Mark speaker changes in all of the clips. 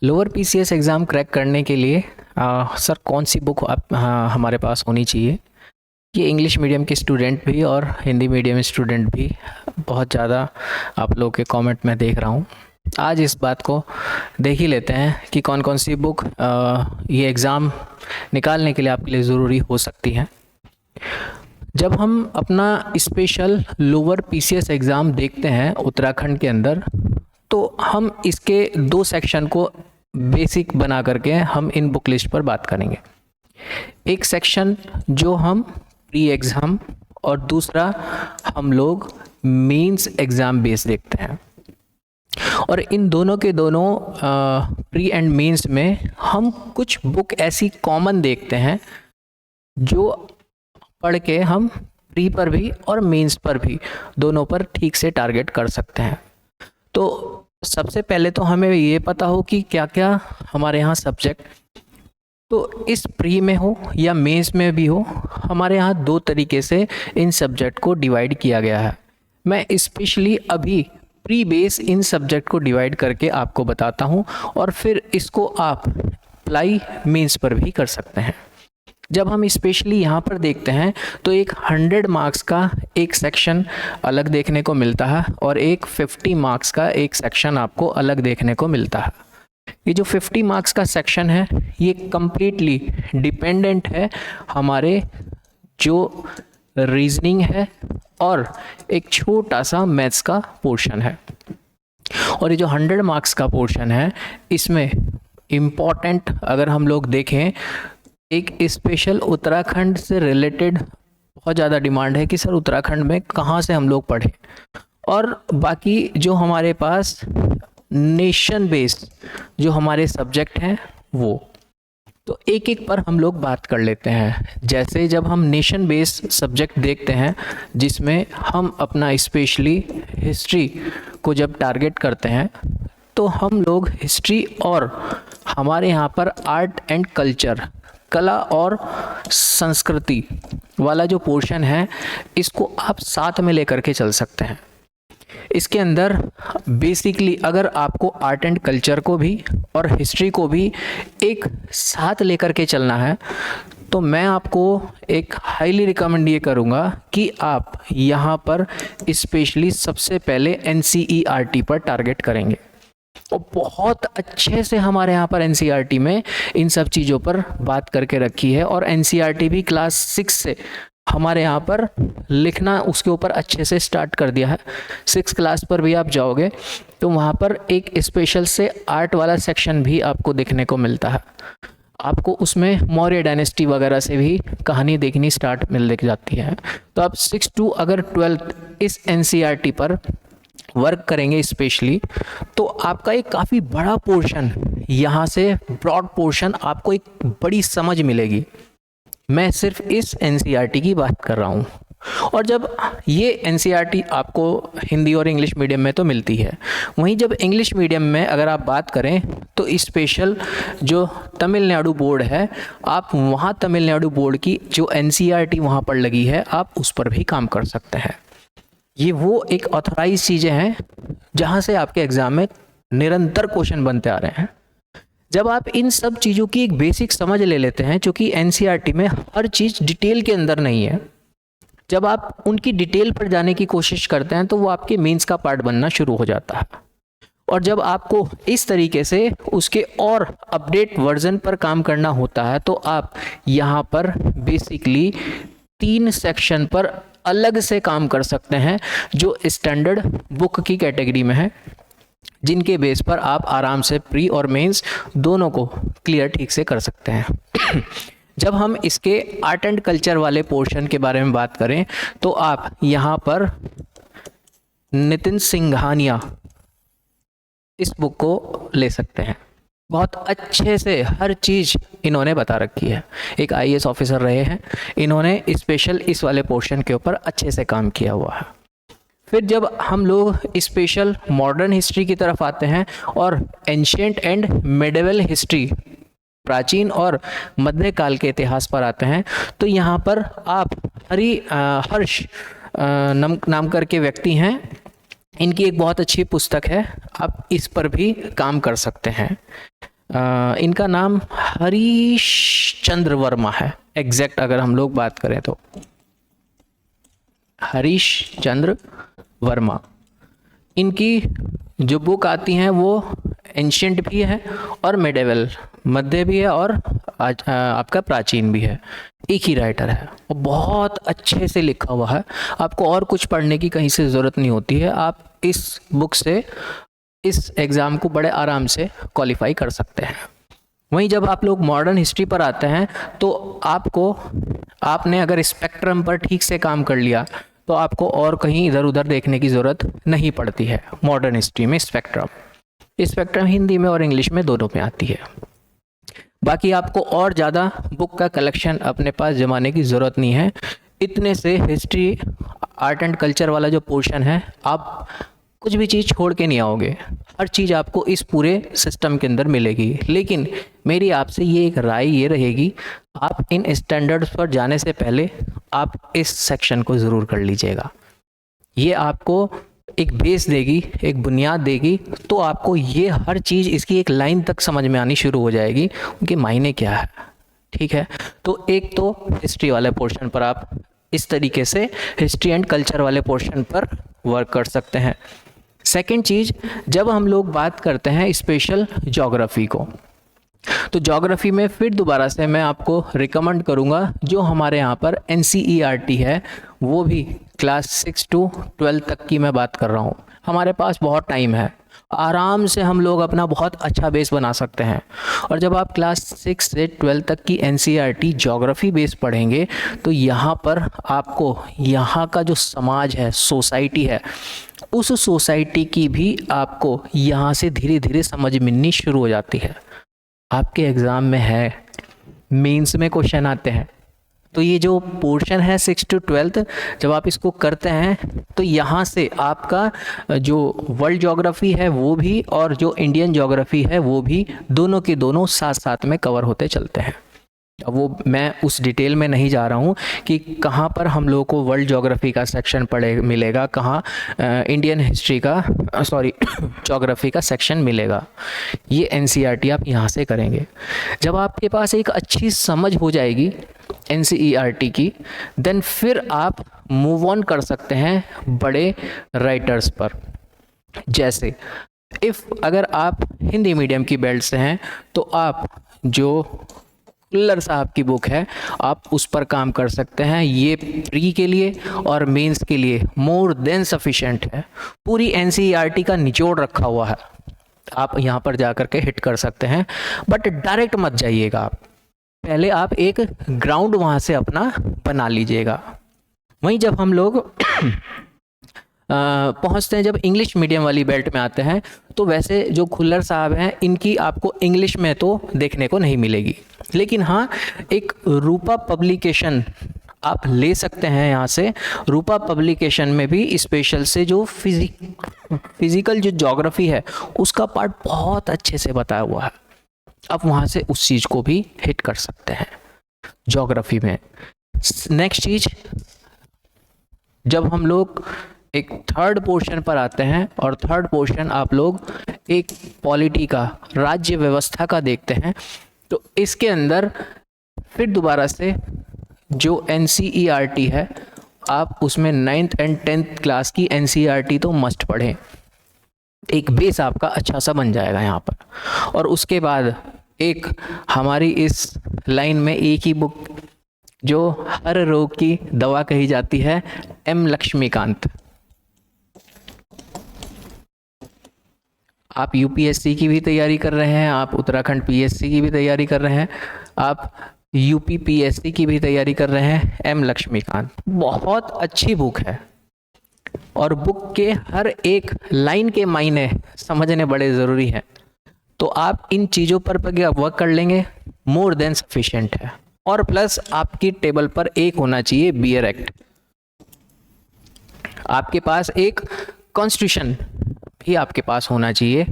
Speaker 1: Lower PCS exam crack करने के लिए सर कौन सी बुक हमारे पास होनी चाहिए। ये इंग्लिश मीडियम के स्टूडेंट भी और हिंदी मीडियम स्टूडेंट भी बहुत ज़्यादा आप लोगों के कमेंट में देख रहा हूँ। आज इस बात को देख ही लेते हैं कि कौन कौन सी बुक ये एग्ज़ाम निकालने के लिए आपके लिए ज़रूरी हो सकती है। जब हम अपना स्पेशल लोअर पीसीएस एग्ज़ाम देखते हैं उत्तराखंड के अंदर, तो हम इसके दो सेक्शन को बेसिक बना करके हम इन बुक लिस्ट पर बात करेंगे। एक सेक्शन जो हम प्री एग्ज़ाम और दूसरा हम लोग मेंस एग्ज़ाम बेस देखते हैं। और इन दोनों के दोनों प्री एंड मेंस में हम कुछ बुक ऐसी कॉमन देखते हैं जो पढ़ के हम प्री पर भी और मेंस पर भी दोनों पर ठीक से टारगेट कर सकते हैं। तो सबसे पहले तो हमें ये पता हो कि क्या क्या हमारे यहाँ सब्जेक्ट, तो इस प्री में हो या मेंस में भी हो, हमारे यहाँ दो तरीके से इन सब्जेक्ट को डिवाइड किया गया है। मैं स्पेशली अभी प्री बेस इन सब्जेक्ट को डिवाइड करके आपको बताता हूँ और फिर इसको आप अप्लाई मेंस पर भी कर सकते हैं। जब हम स्पेशली यहाँ पर देखते हैं तो एक 100 मार्क्स का एक सेक्शन अलग देखने को मिलता है और एक 50 मार्क्स का एक सेक्शन आपको अलग देखने को मिलता है। ये जो 50 मार्क्स का सेक्शन है ये कम्प्लीटली डिपेंडेंट है हमारे जो रीजनिंग है और एक छोटा सा मैथ्स का पोर्शन है। और ये जो 100 मार्क्स का पोर्शन है इसमें इम्पॉर्टेंट अगर हम लोग देखें, एक स्पेशल उत्तराखंड से रिलेटेड बहुत ज़्यादा डिमांड है कि सर उत्तराखंड में कहाँ से हम लोग पढ़ें, और बाकी जो हमारे पास नेशन बेस्ड जो हमारे सब्जेक्ट हैं वो, तो एक एक पर हम लोग बात कर लेते हैं। जैसे जब हम नेशन बेस्ड सब्जेक्ट देखते हैं जिसमें हम अपना स्पेशली हिस्ट्री को जब टारगेट करते हैं, तो हम लोग हिस्ट्री और हमारे यहाँ पर आर्ट एंड कल्चर, कला और संस्कृति वाला जो पोर्शन है इसको आप साथ में लेकर के चल सकते हैं। इसके अंदर बेसिकली अगर आपको आर्ट एंड कल्चर को भी और हिस्ट्री को भी एक साथ लेकर के चलना है तो मैं आपको एक हाईली रिकमेंड ये करूँगा कि आप यहाँ पर स्पेशली सबसे पहले NCERT पर टारगेट करेंगे। और बहुत अच्छे से हमारे यहाँ पर NCERT में इन सब चीज़ों पर बात करके रखी है और NCERT भी क्लास 6 से हमारे यहाँ पर लिखना उसके ऊपर अच्छे से स्टार्ट कर दिया है। 6 क्लास पर भी आप जाओगे तो वहाँ पर एक स्पेशल से आर्ट वाला सेक्शन भी आपको देखने को मिलता है। आपको उसमें मौर्य डायनेस्टी वगैरह से भी कहानी देखनी स्टार्ट मिल जाती है। तो आप 6 to अगर 12 इस NCERT पर वर्क करेंगे स्पेशली, तो आपका एक काफ़ी बड़ा पोर्शन, यहाँ से ब्रॉड पोर्शन आपको एक बड़ी समझ मिलेगी। मैं सिर्फ इस NCERT की बात कर रहा हूँ। और जब ये NCERT आपको हिंदी और इंग्लिश मीडियम में तो मिलती है, वहीं जब इंग्लिश मीडियम में अगर आप बात करें तो स्पेशल जो तमिलनाडु बोर्ड है, आप वहाँ तमिलनाडु बोर्ड की जो NCERT वहाँ पर लगी है आप उस पर भी काम कर सकते हैं। ये वो एक ऑथराइज चीज़ें हैं जहाँ से आपके एग्ज़ाम में निरंतर क्वेश्चन बनते आ रहे हैं। जब आप इन सब चीज़ों की एक बेसिक समझ ले लेते हैं, क्योंकि NCERT में हर चीज़ डिटेल के अंदर नहीं है, जब आप उनकी डिटेल पर जाने की कोशिश करते हैं तो वो आपके मेंस का पार्ट बनना शुरू हो जाता है। और जब आपको इस तरीके से उसके और अपडेट वर्जन पर काम करना होता है तो आप यहाँ पर बेसिकली 3 सेक्शन पर अलग से काम कर सकते हैं जो स्टैंडर्ड बुक की कैटेगरी में है, जिनके बेस पर आप आराम से प्री और मेंस दोनों को क्लियर ठीक से कर सकते हैं। जब हम इसके आर्ट एंड कल्चर वाले पोर्शन के बारे में बात करें तो आप यहाँ पर नितिन सिंघानिया इस बुक को ले सकते हैं। बहुत अच्छे से हर चीज़ इन्होंने बता रखी है। एक IAS ऑफिसर रहे हैं, इन्होंने स्पेशल इस वाले पोर्शन के ऊपर अच्छे से काम किया हुआ है। फिर जब हम लोग स्पेशल मॉडर्न हिस्ट्री की तरफ आते हैं और एंशिएंट एंड मिडिवल हिस्ट्री, प्राचीन और मध्यकाल के इतिहास पर आते हैं, तो यहाँ पर आप हर्ष नाम करके व्यक्ति हैं, इनकी एक बहुत अच्छी पुस्तक है, आप इस पर भी काम कर सकते हैं। इनका नाम हरीश चंद्र वर्मा है, एग्जैक्ट अगर हम लोग बात करें तो हरीश चंद्र वर्मा। इनकी जो बुक आती हैं वो एंशियंट भी है और मिडेवल, मध्य भी है, और आपका प्राचीन भी है। एक ही राइटर है और बहुत अच्छे से लिखा हुआ है। आपको और कुछ पढ़ने की कहीं से ज़रूरत नहीं होती है। आप इस बुक से इस एग्ज़ाम को बड़े आराम से क्वालिफाई कर सकते हैं। वहीं जब आप लोग मॉडर्न हिस्ट्री पर आते हैं तो आपने अगर स्पेक्ट्रम पर ठीक से काम कर लिया तो आपको और कहीं इधर उधर देखने की ज़रूरत नहीं पड़ती है। मॉडर्न हिस्ट्री में स्पेक्ट्रम हिंदी में और इंग्लिश में दोनों में आती है। बाकी आपको और ज़्यादा बुक का कलेक्शन अपने पास जमाने की ज़रूरत नहीं है। इतने से हिस्ट्री, आर्ट एंड कल्चर वाला जो पोर्शन है, आप कुछ भी चीज़ छोड़ के नहीं आओगे। हर चीज़ आपको इस पूरे सिस्टम के अंदर मिलेगी। लेकिन मेरी आपसे ये एक राय ये रहेगी, आप इन स्टैंडर्ड्स पर जाने से पहले आप इस सेक्शन को ज़रूर कर लीजिएगा। ये आपको एक बेस देगी, एक बुनियाद देगी, तो आपको ये हर चीज़ इसकी एक लाइन तक समझ में आनी शुरू हो जाएगी, उनके मायने क्या है। ठीक है, तो एक तो हिस्ट्री वाले पोर्शन पर आप इस तरीके से हिस्ट्री एंड कल्चर वाले पोर्शन पर वर्क कर सकते हैं। सेकेंड चीज़, जब हम लोग बात करते हैं स्पेशल ज्योग्राफी को, तो ज्योग्राफी में फिर दोबारा से मैं आपको रिकमेंड करूंगा, जो हमारे यहाँ पर NCERT है, वो भी क्लास 6 to 12 तक की मैं बात कर रहा हूँ। हमारे पास बहुत टाइम है, आराम से हम लोग अपना बहुत अच्छा बेस बना सकते हैं। और जब आप क्लास 6 से 12 तक की NCERT ज्योग्राफी बेस पढ़ेंगे तो यहाँ पर आपको यहाँ का जो समाज है, सोसाइटी है, उस सोसाइटी की भी आपको यहाँ से धीरे धीरे समझ मिलनी शुरू हो जाती है। आपके एग्ज़ाम में है, मेंस में क्वेश्चन आते हैं, तो ये जो पोर्शन है 6 to 12, जब आप इसको करते हैं तो यहाँ से आपका जो वर्ल्ड ज्योग्राफी है वो भी और जो इंडियन ज्योग्राफी है वो भी, दोनों के दोनों साथ साथ में कवर होते चलते हैं। अब वो मैं उस डिटेल में नहीं जा रहा हूँ कि कहाँ पर हम लोगों को वर्ल्ड ज्योग्राफी का सेक्शन मिलेगा, कहाँ इंडियन हिस्ट्री का ज्योग्राफी का सेक्शन मिलेगा। ये NCERT आप यहाँ से करेंगे। जब आपके पास एक अच्छी समझ हो जाएगी NCERT की, देन फिर आप मूव ऑन कर सकते हैं बड़े राइटर्स पर। जैसे अगर आप हिंदी मीडियम की बेल्ट से हैं तो आप जो खुल्लर साहब की बुक है आप उस पर काम कर सकते हैं। ये प्री के लिए और मेंस के लिए मोर देन सफिशिएंट है। पूरी NCERT का निचोड़ रखा हुआ है, आप यहाँ पर जा कर के हिट कर सकते हैं। बट डायरेक्ट मत जाइएगा, आप पहले आप एक ग्राउंड वहाँ से अपना बना लीजिएगा। वहीं जब हम लोग पहुँचते हैं, जब इंग्लिश मीडियम वाली बेल्ट में आते हैं, तो वैसे जो खुल्लर साहब हैं इनकी आपको इंग्लिश में तो देखने को नहीं मिलेगी, लेकिन हाँ एक रूपा पब्लिकेशन आप ले सकते हैं यहाँ से। रूपा पब्लिकेशन में भी स्पेशल से जो फिजिकल जो ज्योग्राफी है उसका पार्ट बहुत अच्छे से बताया हुआ है। आप वहाँ से उस चीज़ को भी हिट कर सकते हैं ज्योग्राफी में। नेक्स्ट चीज़, जब हम लोग एक थर्ड पोर्शन पर आते हैं, और थर्ड पोर्शन आप लोग एक पॉलिटी का, राज्य व्यवस्था का देखते हैं, तो इसके अंदर फिर दोबारा से जो NCERT है आप उसमें 9th and 10th क्लास की NCERT तो मस्ट पढ़ें। एक बेस आपका अच्छा सा बन जाएगा यहाँ पर। और उसके बाद एक हमारी इस लाइन में एक ही बुक जो हर रोग की दवा कही जाती है, M लक्ष्मीकांत। आप UPSC की भी तैयारी कर रहे हैं, आप उत्तराखंड PSC की भी तैयारी कर रहे हैं, आप UP PSC की भी तैयारी कर रहे हैं, M लक्ष्मीकांत बहुत अच्छी बुक है। और बुक के हर एक लाइन के मायने समझने बड़े ज़रूरी हैं। तो आप इन चीज़ों पर वर्क कर लेंगे, मोर देन सफिशिएंट है। और प्लस आपकी टेबल पर एक होना चाहिए बियर एक्ट। आपके पास एक कॉन्स्टिट्यूशन भी आपके पास होना चाहिए,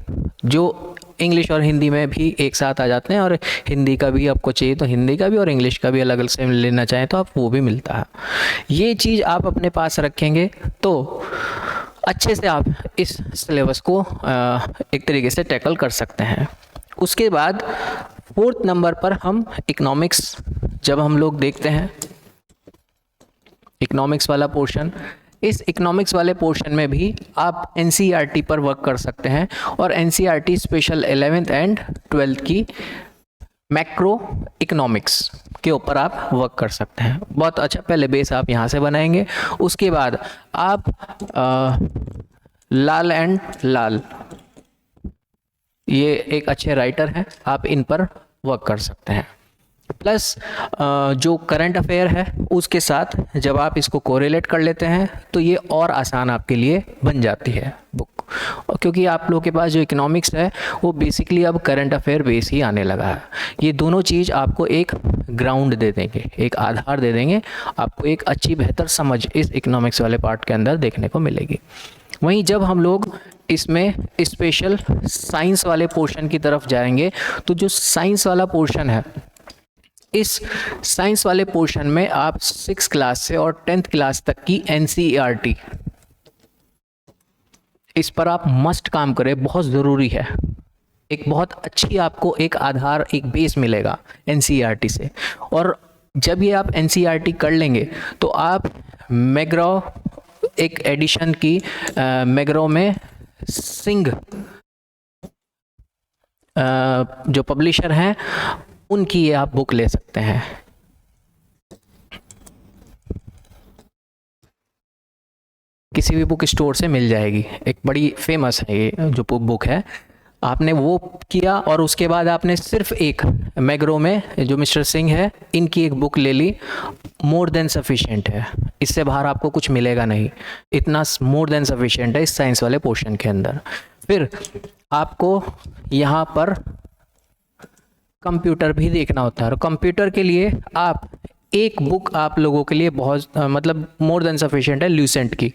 Speaker 1: जो इंग्लिश और हिंदी में भी एक साथ आ जाते हैं, और हिंदी का भी आपको चाहिए तो हिंदी का भी, और इंग्लिश का भी अलग अलग से लेना चाहें तो आप वो भी मिलता है। ये चीज़ आप अपने पास रखेंगे तो अच्छे से आप इस सिलेबस को एक तरीके से टैकल कर सकते हैं। उसके बाद 4th नंबर पर हम इकोनॉमिक्स, जब हम लोग देखते हैं इकोनॉमिक्स वाला पोर्शन, इस इकोनॉमिक्स वाले पोर्शन में भी आप एनसीईआरटी पर वर्क कर सकते हैं, और NCERT special 11th and 12th की मैक्रो इकोनॉमिक्स के ऊपर आप वर्क कर सकते हैं। बहुत अच्छा पहले बेस आप यहाँ से बनाएंगे। उसके बाद आप लाल एंड लाल, ये एक अच्छे राइटर हैं, आप इन पर वर्क कर सकते हैं। प्लस जो करंट अफेयर है उसके साथ जब आप इसको कोरिलेट कर लेते हैं तो ये और आसान आपके लिए बन जाती है बुक, क्योंकि आप लोगों के पास जो इकोनॉमिक्स है वो बेसिकली अब करंट अफेयर बेस ही आने लगा है। ये दोनों चीज़ आपको एक ग्राउंड दे देंगे, एक आधार दे देंगे, आपको एक अच्छी बेहतर समझ इस इकोनॉमिक्स वाले पार्ट के अंदर देखने को मिलेगी। वहीं जब हम लोग इसमें स्पेशल साइंस वाले पोर्शन की तरफ जाएंगे तो जो साइंस वाला पोर्शन है, इस साइंस वाले पोर्शन में आप 6th क्लास से और 10th क्लास तक की एनसीईआरटी, इस पर आप मस्ट काम करें, बहुत ज़रूरी है। एक बहुत अच्छी आपको एक आधार, एक बेस मिलेगा एनसीईआरटी से। और जब ये आप एनसीईआरटी कर लेंगे तो आप मैग्रो एक एडिशन की मैग्रो में सिंह जो पब्लिशर हैं उनकी ये आप बुक ले सकते हैं। किसी भी बुक स्टोर से मिल जाएगी, एक बड़ी फेमस है ये जो बुक है। आपने वो किया और उसके बाद आपने सिर्फ एक मैग्रो में जो मिस्टर सिंह है इनकी एक बुक ले ली, मोर देन सफिशिएंट है। इससे बाहर आपको कुछ मिलेगा नहीं, इतना मोर देन सफिशिएंट है इस साइंस वाले पोर्शन के अंदर। फिर आपको यहाँ पर कंप्यूटर भी देखना होता है, और कंप्यूटर के लिए आप एक बुक आप लोगों के लिए बहुत मतलब मोर देन सफिशिएंट है ल्यूसेंट की।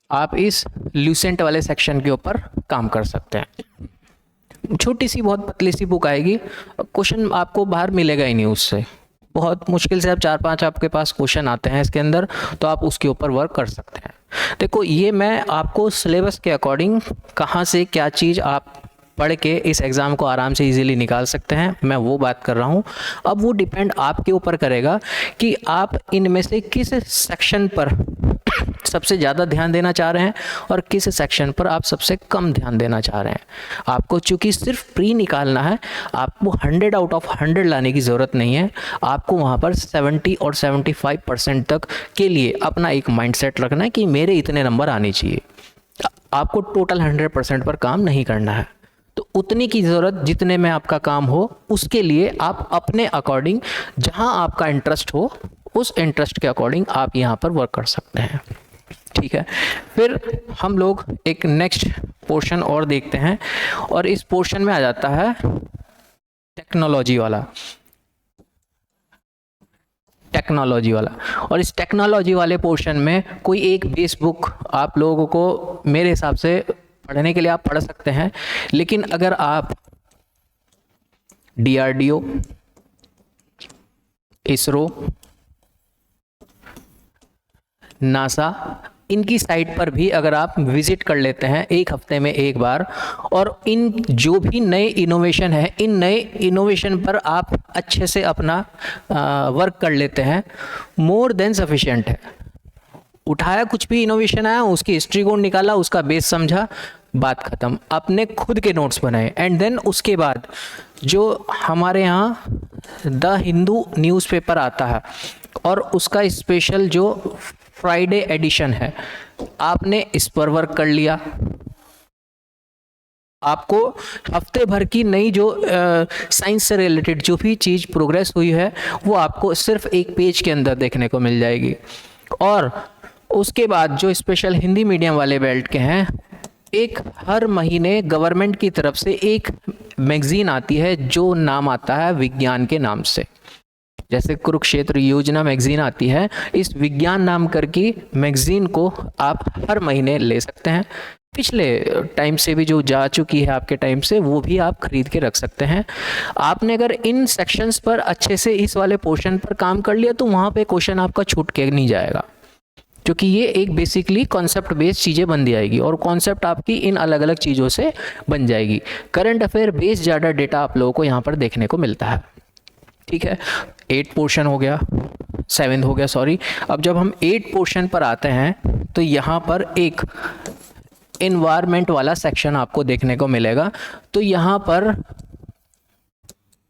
Speaker 1: आप इस ल्यूसेंट वाले सेक्शन के ऊपर काम कर सकते हैं। छोटी सी बहुत पतली सी बुक आएगी, क्वेश्चन आपको बाहर मिलेगा ही नहीं उससे, बहुत मुश्किल से आप 4-5 आपके पास क्वेश्चन आते हैं इसके अंदर, तो आप उसके ऊपर वर्क कर सकते हैं। देखो ये मैं आपको सिलेबस के अकॉर्डिंग कहाँ से क्या चीज़ आप पढ़ के इस एग्ज़ाम को आराम से इजीली निकाल सकते हैं, मैं वो बात कर रहा हूँ। अब वो डिपेंड आपके ऊपर करेगा कि आप इनमें से किस सेक्शन पर सबसे ज़्यादा ध्यान देना चाह रहे हैं और किस सेक्शन पर आप सबसे कम ध्यान देना चाह रहे हैं। आपको चूँकि सिर्फ प्री निकालना है, आपको 100 आउट ऑफ 100 लाने की ज़रूरत नहीं है। आपको वहाँ पर 70 और 75% तक के लिए अपना एक माइंडसेट रखना है कि मेरे इतने नंबर आने चाहिए। आपको टोटल 100% पर काम नहीं करना है, तो उतनी की ज़रूरत जितने में आपका काम हो उसके लिए आप अपने अकॉर्डिंग जहां आपका इंटरेस्ट हो उस इंटरेस्ट के अकॉर्डिंग आप यहां पर वर्क कर सकते हैं। ठीक है, फिर हम लोग एक नेक्स्ट पोर्शन और देखते हैं, और इस पोर्शन में आ जाता है टेक्नोलॉजी वाला। और इस टेक्नोलॉजी वाले पोर्शन में कोई एक बेस बुक आप लोगों को मेरे हिसाब से पढ़ने के लिए आप पढ़ सकते हैं, लेकिन अगर आप DRDO, इसरो, नासा, इनकी साइट पर भी अगर आप विजिट कर लेते हैं एक हफ्ते में एक बार, और इन जो भी नए इनोवेशन है, इन नए इनोवेशन पर आप अच्छे से अपना वर्क कर लेते हैं, मोर देन सफिशिएंट है। उठाया, कुछ भी इनोवेशन आया, उसकी हिस्ट्री को निकाला, उसका बेस समझा, बात ख़त्म। अपने खुद के नोट्स बनाए, एंड देन उसके बाद जो हमारे यहाँ द हिंदू न्यूज़पेपर आता है और उसका स्पेशल जो फ्राइडे एडिशन है, आपने इस पर वर्क कर लिया। आपको हफ्ते भर की नई जो साइंस से रिलेटेड जो भी चीज़ प्रोग्रेस हुई है वो आपको सिर्फ एक पेज के अंदर देखने को मिल जाएगी। और उसके बाद जो स्पेशल हिंदी मीडियम वाले बेल्ट के हैं, एक हर महीने गवर्नमेंट की तरफ से एक मैगज़ीन आती है जो नाम आता है विज्ञान के नाम से, जैसे कुरुक्षेत्र योजना मैगज़ीन आती है, इस विज्ञान नाम करके मैगज़ीन को आप हर महीने ले सकते हैं। पिछले टाइम से भी जो जा चुकी है आपके टाइम से, वो भी आप खरीद के रख सकते हैं। आपने अगर इन सेक्शंस पर अच्छे से इस वाले पोर्शन पर काम कर लिया तो वहाँ पे क्वेश्चन आपका छूट के नहीं जाएगा, क्योंकि ये एक बेसिकली कॉन्सेप्ट बेस्ड चीज़ें बन जाएगी और कॉन्सेप्ट आपकी इन अलग अलग चीज़ों से बन जाएगी। करंट अफेयर बेस्ड ज़्यादा डेटा आप लोगों को यहाँ पर देखने को मिलता है। ठीक है, 8 पोर्शन हो गया, 7 हो गया सॉरी। अब जब हम 8 पोर्शन पर आते हैं तो यहाँ पर एक एनवायरनमेंट वाला सेक्शन आपको देखने को मिलेगा। तो यहाँ पर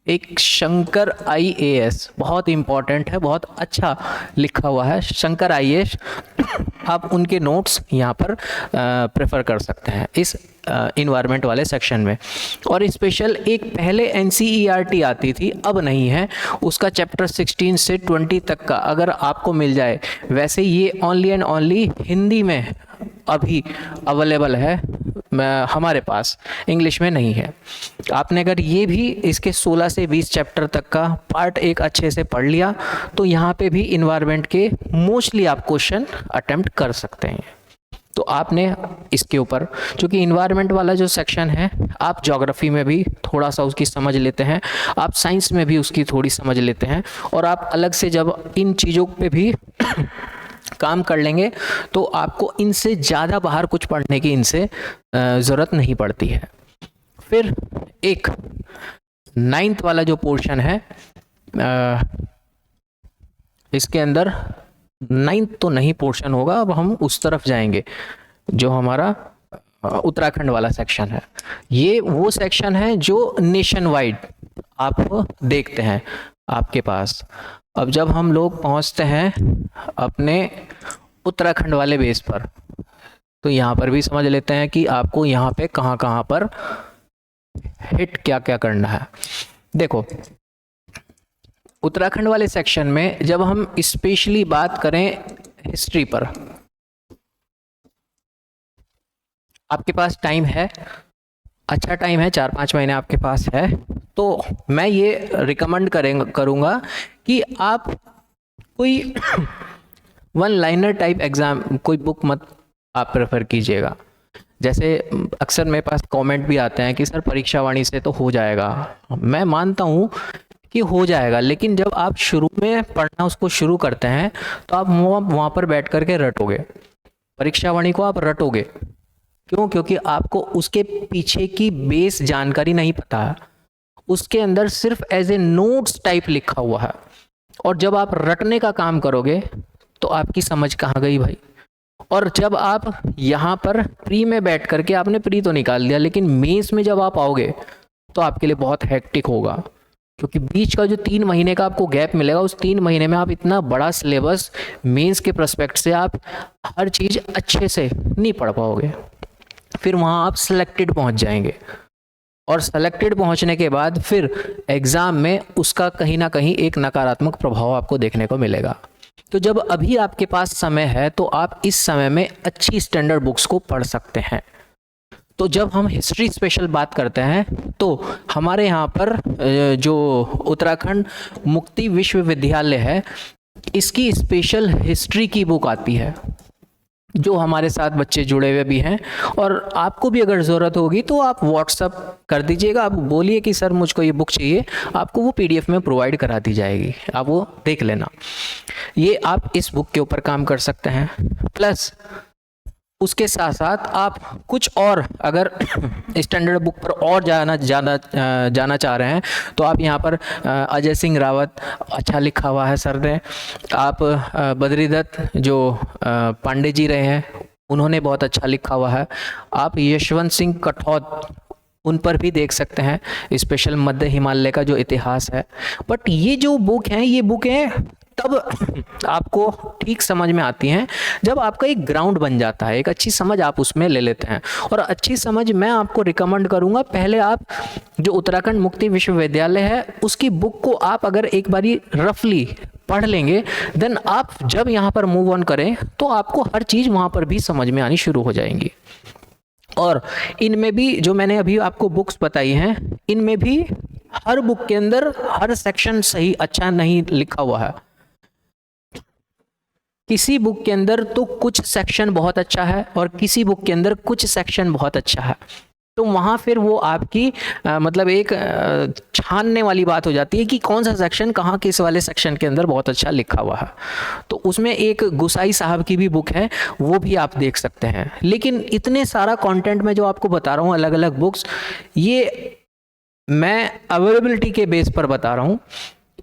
Speaker 1: एक शंकर IAS बहुत इंपॉर्टेंट है, बहुत अच्छा लिखा हुआ है शंकर IAS। आप उनके नोट्स यहाँ पर प्रेफर कर सकते हैं इस इन्वायरमेंट वाले सेक्शन में। और स्पेशल एक पहले NCERT आती थी, अब नहीं है, उसका चैप्टर 16 से 20 तक का अगर आपको मिल जाए, वैसे ये ओनली एंड ओनली हिंदी में अभी अवेलेबल है हमारे पास, इंग्लिश में नहीं है। आपने अगर ये भी इसके 16 से 20 चैप्टर तक का पार्ट एक अच्छे से पढ़ लिया तो यहाँ पे भी इन्वायरमेंट के मोस्टली आप क्वेश्चन अटेम्प्ट कर सकते हैं। तो आपने इसके ऊपर, क्योंकि इन्वायरमेंट वाला जो सेक्शन है आप ज्योग्राफी में भी थोड़ा सा उसकी समझ लेते हैं, आप साइंस में भी उसकी थोड़ी समझ लेते हैं, और आप अलग से जब इन चीज़ों पे भी काम कर लेंगे तो आपको इनसे ज़्यादा बाहर कुछ पढ़ने की इनसे ज़रूरत नहीं पड़ती है। फिर एक 9th वाला जो पोर्शन है, इसके अंदर 9th तो नहीं पोर्शन होगा, अब हम उस तरफ जाएंगे जो हमारा उत्तराखंड वाला सेक्शन है। ये वो सेक्शन है जो नेशन वाइड आप देखते हैं आपके पास। अब जब हम लोग पहुंचते हैं अपने उत्तराखंड वाले बेस पर, तो यहाँ पर भी समझ लेते हैं कि आपको यहाँ पे कहाँ कहाँ पर हिट क्या क्या करना है। देखो, उत्तराखंड वाले सेक्शन में जब हम स्पेशली बात करें हिस्ट्री पर, आपके पास टाइम है, अच्छा टाइम है, 4-5 महीने आपके पास है, तो मैं ये रिकमेंड करूँगा कि आप कोई 1 लाइनर टाइप एग्ज़ाम कोई बुक मत आप प्रेफर कीजिएगा। जैसे अक्सर मेरे पास कमेंट भी आते हैं कि सर परीक्षा वाणी से तो हो जाएगा। मैं मानता हूँ कि हो जाएगा, लेकिन जब आप शुरू में पढ़ना उसको शुरू करते हैं तो आप वहाँ पर बैठ करके रटोगे, परीक्षा वाणी को आप रटोगे। क्यों? क्योंकि आपको उसके पीछे की बेस जानकारी नहीं पता है, उसके अंदर सिर्फ एज ए नोट्स टाइप लिखा हुआ है। और जब आप रटने का काम करोगे तो आपकी समझ कहाँ गई भाई। और जब आप यहाँ पर प्री में बैठ करके, आपने प्री तो निकाल दिया, लेकिन मेंस में जब आप आओगे तो आपके लिए बहुत हेक्टिक होगा, क्योंकि बीच का जो 3 महीने का आपको गैप मिलेगा, उस 3 महीने में आप इतना बड़ा सिलेबस मेंस के प्रोस्पेक्ट से आप हर चीज़ अच्छे से नहीं पढ़ पाओगे। फिर वहाँ आप सिलेक्टेड पहुँच जाएंगे, और सेलेक्टेड पहुंचने के बाद फिर एग्ज़ाम में उसका कहीं ना कहीं एक नकारात्मक प्रभाव आपको देखने को मिलेगा। तो जब अभी आपके पास समय है तो आप इस समय में अच्छी स्टैंडर्ड बुक्स को पढ़ सकते हैं। तो जब हम हिस्ट्री स्पेशल बात करते हैं तो हमारे यहाँ पर जो उत्तराखंड मुक्ति विश्वविद्यालय है, इसकी स्पेशल हिस्ट्री की बुक आती है, जो हमारे साथ बच्चे जुड़े हुए भी हैं। और आपको भी अगर ज़रूरत होगी तो आप व्हाट्सअप कर दीजिएगा, आप बोलिए कि सर मुझको ये बुक चाहिए, आपको वो PDF में प्रोवाइड करा दी जाएगी, आप वो देख लेना। ये आप इस बुक के ऊपर काम कर सकते हैं। प्लस उसके साथ साथ आप कुछ और अगर स्टैंडर्ड बुक पर और जाना चाह रहे हैं तो आप यहाँ पर अजय सिंह रावत अच्छा लिखा हुआ है सर ने, आप बद्रीदत्त जो पांडे जी रहे हैं उन्होंने बहुत अच्छा लिखा हुआ है, आप यशवंत सिंह कठौत उन पर भी देख सकते हैं, स्पेशल मध्य हिमालय का जो इतिहास है। बट ये जो बुक हैं, ये बुकें तब आपको ठीक समझ में आती हैं जब आपका एक ग्राउंड बन जाता है, एक अच्छी समझ आप उसमें ले लेते हैं। और अच्छी समझ मैं आपको रिकमेंड करूंगा, पहले आप जो उत्तराखंड मुक्ति विश्वविद्यालय है उसकी बुक को आप अगर एक बारी रफली पढ़ लेंगे, देन आप जब यहाँ पर मूव ऑन करें तो आपको हर चीज़ वहाँ पर भी समझ में आनी शुरू हो जाएंगी। और इनमें भी जो मैंने अभी आपको बुक्स बताई हैं, इनमें भी हर बुक के अंदर हर सेक्शन सही अच्छा नहीं लिखा हुआ है। किसी बुक के अंदर तो कुछ सेक्शन बहुत अच्छा है और किसी बुक के अंदर कुछ सेक्शन बहुत अच्छा है। तो वहाँ फिर वो आपकी मतलब एक छानने वाली बात हो जाती है कि कौन सा सेक्शन कहाँ किस वाले सेक्शन के अंदर बहुत अच्छा लिखा हुआ है। तो उसमें एक गुसाई साहब की भी बुक है, वो भी आप देख सकते हैं। लेकिन इतने सारा कंटेंट मैं जो आपको बता रहा हूँ, अलग अलग बुक्स, ये मैं अवेलेबिलिटी के बेस पर बता रहा हूँ।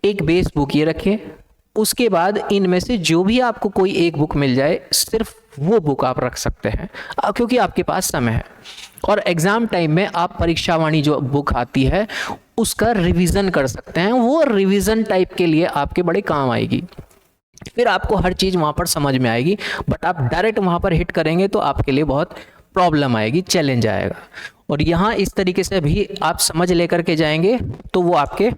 Speaker 1: एक बेस बुक ये रखिए, उसके बाद इनमें से जो भी आपको कोई एक बुक मिल जाए, सिर्फ वो बुक आप रख सकते हैं क्योंकि आपके पास समय है। और एग्ज़ाम टाइम में आप परीक्षा वाणी जो बुक आती है उसका रिवीजन कर सकते हैं। वो रिवीजन टाइप के लिए आपके बड़े काम आएगी, फिर आपको हर चीज़ वहाँ पर समझ में आएगी। बट आप डायरेक्ट वहाँ पर हिट करेंगे तो आपके लिए बहुत प्रॉब्लम आएगी, चैलेंज आएगा। और यहाँ इस तरीके से भी आप समझ लेकर के जाएंगे तो वो आपके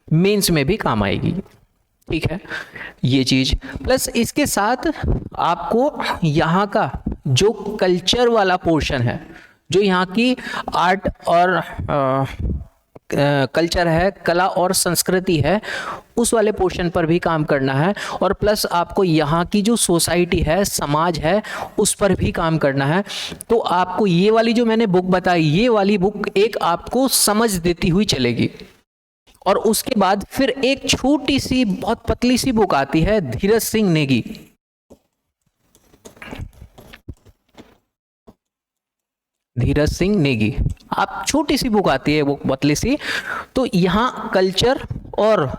Speaker 1: मेंस में भी काम आएगी। ठीक है, ये चीज़ प्लस इसके साथ आपको यहाँ का जो कल्चर वाला पोर्शन है, जो यहाँ की आर्ट और कल्चर है, कला और संस्कृति है, उस वाले पोर्शन पर भी काम करना है। और प्लस आपको यहाँ की जो सोसाइटी है, समाज है, उस पर भी काम करना है। तो आपको ये वाली जो मैंने बुक बताई, ये वाली बुक एक आपको समझ देती हुई चलेगी। और उसके बाद फिर एक छोटी सी बहुत पतली सी बुक आती है, धीरज सिंह नेगी। धीरज सिंह नेगी, आप छोटी सी बुक आती है, वो पतली सी। तो यहाँ कल्चर और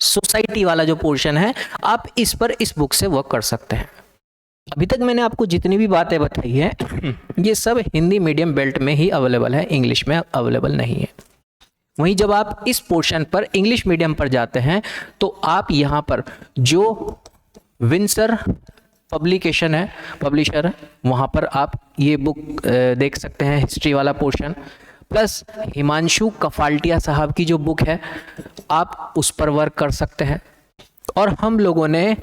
Speaker 1: सोसाइटी वाला जो पोर्शन है, आप इस पर इस बुक से वर्क कर सकते हैं। अभी तक मैंने आपको जितनी भी बातें बताई है ये सब हिंदी मीडियम बेल्ट में ही अवेलेबल है, इंग्लिश में अवेलेबल नहीं है। वहीं जब आप इस पोर्शन पर इंग्लिश मीडियम पर जाते हैं तो आप यहाँ पर जो विंसर पब्लिकेशन है, पब्लिशर है, वहाँ पर आप ये बुक देख सकते हैं, हिस्ट्री वाला पोर्शन। प्लस हिमांशु कफाल्टिया साहब की जो बुक है, आप उस पर वर्क कर सकते हैं। और हम लोगों ने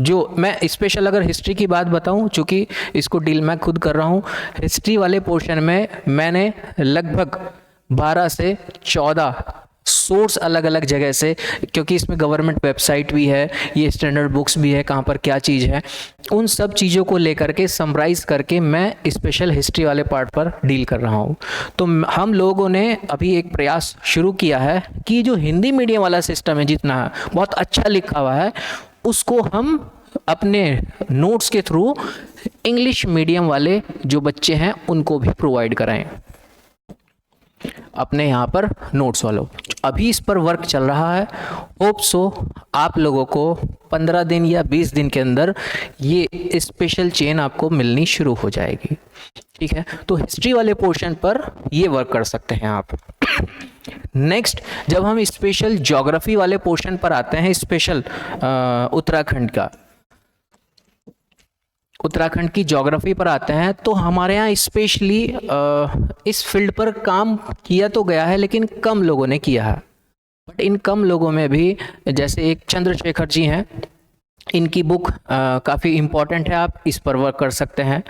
Speaker 1: जो, मैं स्पेशल अगर हिस्ट्री की बात बताऊं, चूँकि इसको डील मैं खुद कर रहा हूं, हिस्ट्री वाले पोर्शन में मैंने लगभग 12 से 14 सोर्स अलग अलग जगह से, क्योंकि इसमें गवर्नमेंट वेबसाइट भी है, ये स्टैंडर्ड बुक्स भी है, कहाँ पर क्या चीज़ है, उन सब चीज़ों को लेकर के समराइज़ करके मैं स्पेशल हिस्ट्री वाले पार्ट पर डील कर रहा हूँ। तो हम लोगों ने अभी एक प्रयास शुरू किया है कि जो हिंदी मीडियम वाला सिस्टम है, जितना बहुत अच्छा लिखा हुआ है, उसको हम अपने नोट्स के थ्रू इंग्लिश मीडियम वाले जो बच्चे हैं उनको भी प्रोवाइड कराएं अपने यहाँ पर नोट्स वालों। अभी इस पर वर्क चल रहा है। होप सो आप लोगों को 15 दिन या 20 दिन के अंदर ये स्पेशल चेन आपको मिलनी शुरू हो जाएगी। ठीक है, तो हिस्ट्री वाले पोर्शन पर ये वर्क कर सकते हैं आप। नेक्स्ट, जब हम स्पेशल ज्योग्राफी वाले पोर्शन पर आते हैं, स्पेशल उत्तराखंड की ज्योग्राफी पर आते हैं, तो हमारे यहाँ स्पेशली इस फील्ड पर काम किया तो गया है, लेकिन कम लोगों ने किया है। बट इन कम लोगों में भी जैसे एक चंद्रशेखर जी हैं, इनकी बुक काफ़ी इम्पॉर्टेंट है, आप इस पर वर्क कर सकते हैं।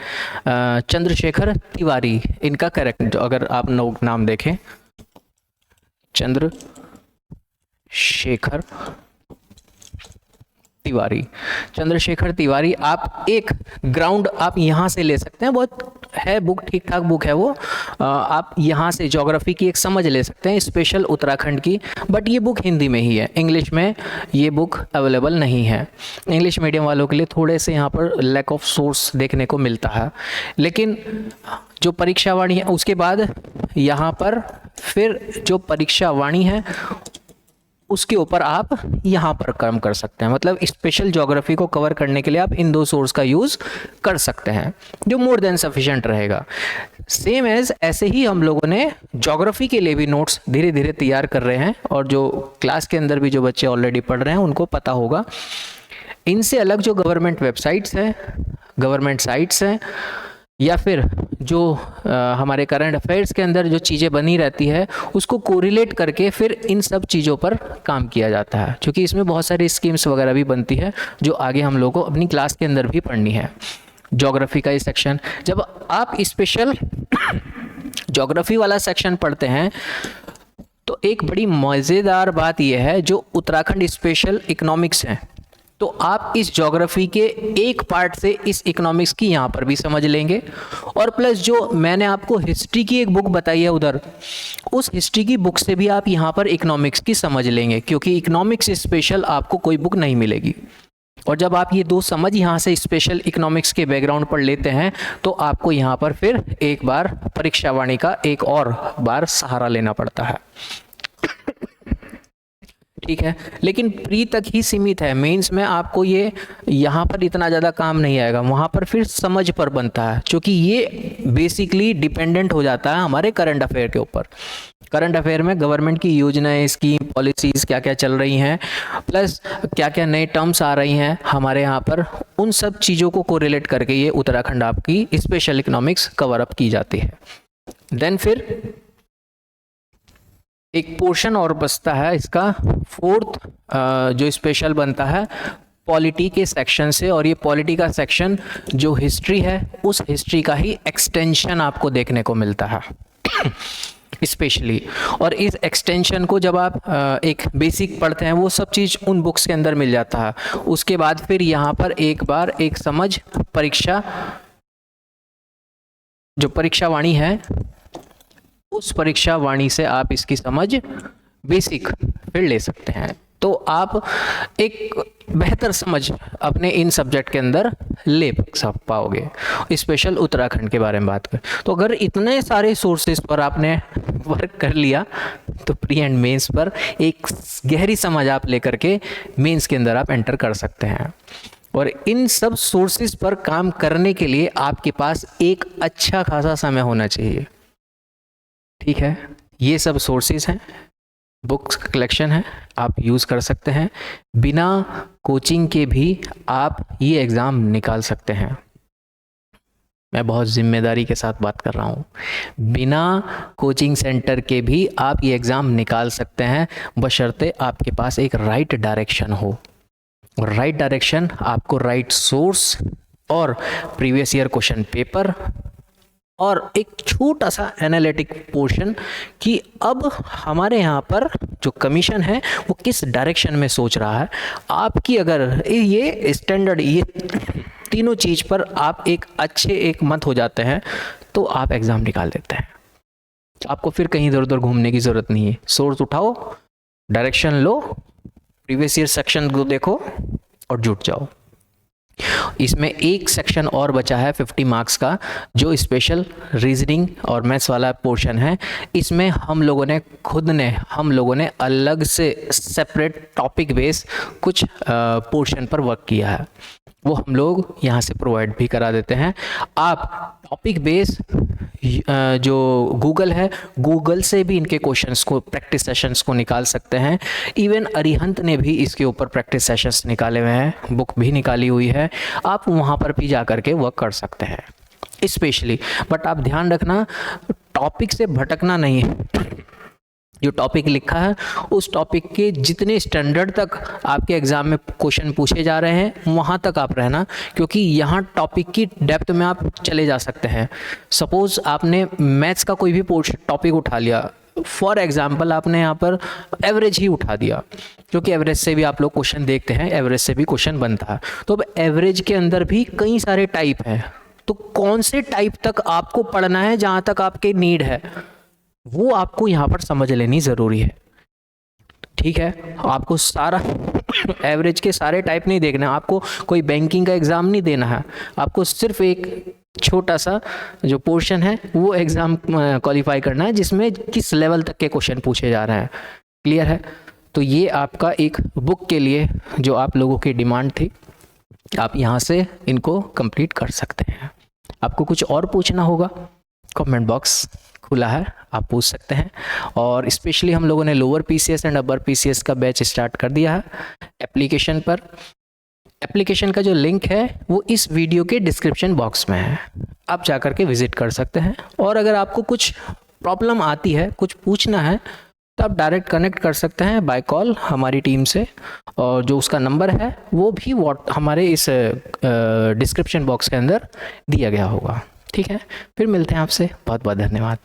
Speaker 1: चंद्रशेखर तिवारी इनका करेक्ट, अगर आप नाम देखें, चंद्रशेखर तिवारी, आप एक ग्राउंड आप यहाँ से ले सकते हैं। बहुत है बुक, ठीक ठाक बुक है वो, आप यहाँ से ज्योग्राफी की एक समझ ले सकते हैं, स्पेशल उत्तराखंड की। बट ये बुक हिंदी में ही है, इंग्लिश में ये बुक अवेलेबल नहीं है। इंग्लिश मीडियम वालों के लिए थोड़े से यहाँ पर लैक ऑफ सोर्स देखने को मिलता है। लेकिन जो परीक्षा वाणी है, उसके बाद यहाँ पर फिर जो परीक्षा वाणी है उसके ऊपर आप यहाँ पर काम कर सकते हैं। मतलब स्पेशल ज्योग्राफी को कवर करने के लिए आप इन 2 सोर्स का यूज़ कर सकते हैं, जो मोर देन सफिशिएंट रहेगा। सेम एज ऐसे ही हम लोगों ने ज्योग्राफी के लिए भी नोट्स धीरे धीरे तैयार कर रहे हैं, और जो क्लास के अंदर भी जो बच्चे ऑलरेडी पढ़ रहे हैं उनको पता होगा। इनसे अलग जो गवर्नमेंट वेबसाइट्स हैं, गवर्नमेंट साइट्स हैं, या फिर जो हमारे करंट अफेयर्स के अंदर जो चीज़ें बनी रहती है, उसको कोरिलेट करके फिर इन सब चीज़ों पर काम किया जाता है। क्योंकि इसमें बहुत सारी स्कीम्स वगैरह भी बनती है, जो आगे हम लोगों को अपनी क्लास के अंदर भी पढ़नी है। ज्योग्राफी का ये सेक्शन, जब आप स्पेशल ज्योग्राफी वाला सेक्शन पढ़ते हैं, तो एक बड़ी मज़ेदार बात यह है, जो उत्तराखंड स्पेशल इकोनॉमिक्स है, तो आप इस ज्योग्राफी के एक पार्ट से इस इकोनॉमिक्स की यहाँ पर भी समझ लेंगे, और प्लस जो मैंने आपको हिस्ट्री की एक बुक बताई है उधर, उस हिस्ट्री की बुक से भी आप यहाँ पर इकोनॉमिक्स की समझ लेंगे, क्योंकि इकोनॉमिक्स स्पेशल आपको कोई बुक नहीं मिलेगी। और जब आप ये दो समझ यहाँ से स्पेशल इकोनॉमिक्स के बैकग्राउंड पर लेते हैं तो आपको यहाँ पर फिर एक बार परीक्षा वाणी का एक और बार सहारा लेना पड़ता है। ठीक है, लेकिन प्री तक ही सीमित है। मेंस में आपको ये यहाँ पर इतना ज़्यादा काम नहीं आएगा, वहाँ पर फिर समझ पर बनता है, क्योंकि ये बेसिकली डिपेंडेंट हो जाता है हमारे करंट अफेयर के ऊपर। करंट अफेयर में गवर्नमेंट की योजनाएं, स्कीम, पॉलिसीज़ क्या क्या चल रही हैं, प्लस क्या क्या नए टर्म्स आ रही हैं हमारे यहाँ पर, उन सब चीज़ों को कोरिलेट करके ये उत्तराखंड आपकी स्पेशल इकोनॉमिक्स कवर अप की जाती है। देन फिर एक पोर्शन और बचता है इसका, फोर्थ जो स्पेशल बनता है पॉलिटी के सेक्शन से, और ये पॉलिटी का सेक्शन जो हिस्ट्री है उस हिस्ट्री का ही एक्सटेंशन आपको देखने को मिलता है स्पेशली। और इस एक्सटेंशन को जब आप एक बेसिक पढ़ते हैं वो सब चीज़ उन बुक्स के अंदर मिल जाता है। उसके बाद फिर यहाँ पर एक बार एक समझ परीक्षा, जो परीक्षा वाणी है उस परीक्षा वाणी से आप इसकी समझ बेसिक फिर ले सकते हैं, तो आप एक बेहतर समझ अपने इन सब्जेक्ट के अंदर ले पाओगे। स्पेशल उत्तराखंड के बारे में बात करें तो अगर इतने सारे सोर्सेज पर आपने वर्क कर लिया तो प्री एंड मेंस पर एक गहरी समझ आप लेकर के मेंस के अंदर आप एंटर कर सकते हैं। और इन सब सोर्सेज पर काम करने के लिए आपके पास एक अच्छा खासा समय होना चाहिए। ठीक है, ये सब सोर्सेज हैं, बुक्स कलेक्शन है, आप यूज़ कर सकते हैं। बिना कोचिंग के भी आप ये एग्ज़ाम निकाल सकते हैं। मैं बहुत जिम्मेदारी के साथ बात कर रहा हूँ, बिना कोचिंग सेंटर के भी आप ये एग्ज़ाम निकाल सकते हैं, बशर्ते आपके पास एक राइट डायरेक्शन हो। राइट डायरेक्शन आपको राइट सोर्स और प्रीवियस ईयर क्वेश्चन पेपर और एक छोटा सा एनालिटिक पोर्शन कि अब हमारे यहाँ पर जो कमीशन है वो किस डायरेक्शन में सोच रहा है। आपकी अगर ये स्टैंडर्ड, ये तीनों चीज़ पर आप एक अच्छे एक मत हो जाते हैं तो आप एग्ज़ाम निकाल देते हैं। आपको फिर कहीं इधर उधर घूमने की ज़रूरत नहीं है। सोर्स उठाओ, डायरेक्शन लो, प्रीवियस ईयर सेक्शन को देखो और जुट जाओ। इसमें एक सेक्शन और बचा है 50 मार्क्स का, जो स्पेशल रीजनिंग और मैथ्स वाला पोर्शन है। इसमें हम लोगों ने अलग से सेपरेट टॉपिक बेस कुछ पोर्शन पर वर्क किया है, वो हम लोग यहाँ से प्रोवाइड भी करा देते हैं। आप टॉपिक बेस जो गूगल है, गूगल से भी इनके क्वेश्चंस को, प्रैक्टिस सेशंस को निकाल सकते हैं। इवन अरिहंत ने भी इसके ऊपर प्रैक्टिस सेशंस निकाले हुए हैं, बुक भी निकाली हुई है, आप वहाँ पर भी जा कर के वर्क कर सकते हैं स्पेशली। बट आप ध्यान रखना, टॉपिक से भटकना नहीं है। जो टॉपिक लिखा है उस टॉपिक के जितने स्टैंडर्ड तक आपके एग्ज़ाम में क्वेश्चन पूछे जा रहे हैं वहाँ तक आप रहना, क्योंकि यहाँ टॉपिक की डेप्थ में आप चले जा सकते हैं। सपोज़ आपने मैथ्स का कोई भी टॉपिक उठा लिया, फॉर एग्जाम्पल आपने यहाँ पर एवरेज ही उठा दिया, क्योंकि एवरेज से भी आप लोग क्वेश्चन देखते हैं, एवरेज से भी क्वेश्चन बनता है। तो अब एवरेज के अंदर भी कई सारे टाइप हैं, तो कौन से टाइप तक आपको पढ़ना है, जहाँ तक आपके नीड है वो आपको यहाँ पर समझ लेनी ज़रूरी है। ठीक है, आपको सारा एवरेज के सारे टाइप नहीं देखना है, आपको कोई बैंकिंग का एग्ज़ाम नहीं देना है, आपको सिर्फ एक छोटा सा जो पोर्शन है वो एग्ज़ाम क्वालिफाई करना है, जिसमें किस लेवल तक के क्वेश्चन पूछे जा रहे हैं। क्लियर है? तो ये आपका एक बुक के लिए जो आप लोगों की डिमांड थी, आप यहाँ से इनको कंप्लीट कर सकते हैं। आपको कुछ और पूछना होगा, कमेंट बॉक्स खुला है, आप पूछ सकते हैं। और स्पेशली हम लोगों ने lower PCS and upper PCS का बैच स्टार्ट कर दिया है एप्लीकेशन पर। एप्लीकेशन का जो लिंक है वो इस वीडियो के डिस्क्रिप्शन बॉक्स में है, आप जाकर के विजिट कर सकते हैं। और अगर आपको कुछ प्रॉब्लम आती है, कुछ पूछना है, तो आप डायरेक्ट कनेक्ट कर सकते हैं बाय कॉल हमारी टीम से, और जो उसका नंबर है वो भी हमारे इस डिस्क्रिप्शन बॉक्स के अंदर दिया गया होगा। ठीक है, फिर मिलते हैं आपसे। बहुत बहुत धन्यवाद।